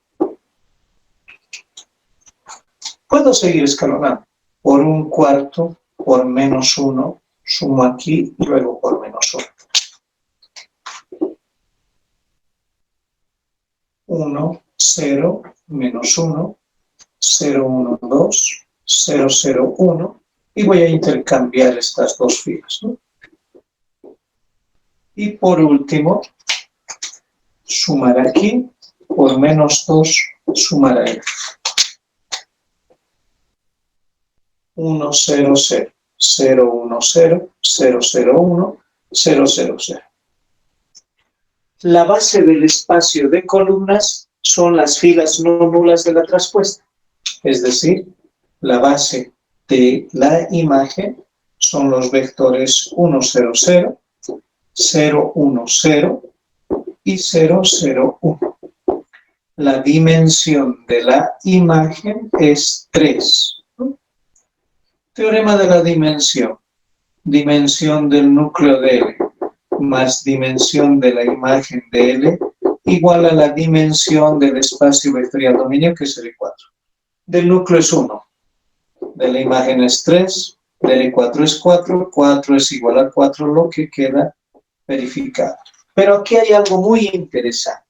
Puedo seguir escalonando. Por un cuarto, por menos 1, sumo aquí y luego por menos 1. 1, 0, menos 1, 0, 1, 2, 0, 0, 1. Y voy a intercambiar estas dos filas, ¿no? Y por último, sumar aquí, por menos 2, sumar ahí. 1, 0, 0, 0, 1, 0, 0, 0, 1, 0, 0, 0. La base del espacio de columnas son las filas no nulas de la traspuesta. Es decir, la base de la imagen son los vectores 1, 0, 0, 0, 1, 0 y 0, 0, 1. La dimensión de la imagen es 3. Teorema de la dimensión. Dimensión del núcleo de L más dimensión de la imagen de L igual a la dimensión del espacio vectorial dominio, que es L4. Del núcleo es 1. De la imagen es 3. De L4 es 4. 4 es igual a 4, lo que queda verificado. Pero aquí hay algo muy interesante.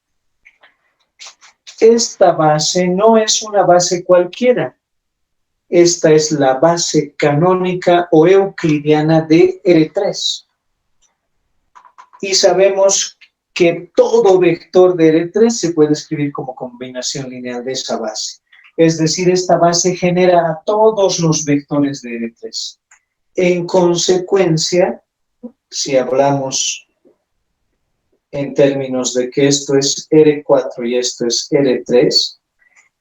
Esta base no es una base cualquiera. Esta es la base canónica o euclidiana de R3. Y sabemos que todo vector de R3 se puede escribir como combinación lineal de esa base. Es decir, esta base genera a todos los vectores de R3. En consecuencia, si hablamos en términos de que esto es R4 y esto es R3,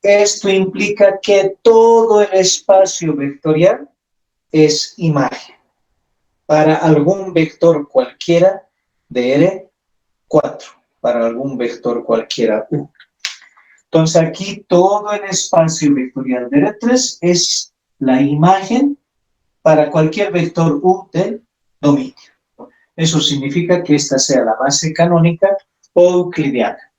esto implica que todo el espacio vectorial es imagen para algún vector cualquiera de R4, para algún vector cualquiera U. Entonces aquí todo el espacio vectorial de R3 es la imagen para cualquier vector U del dominio. Eso significa que esta sea la base canónica o euclidiana.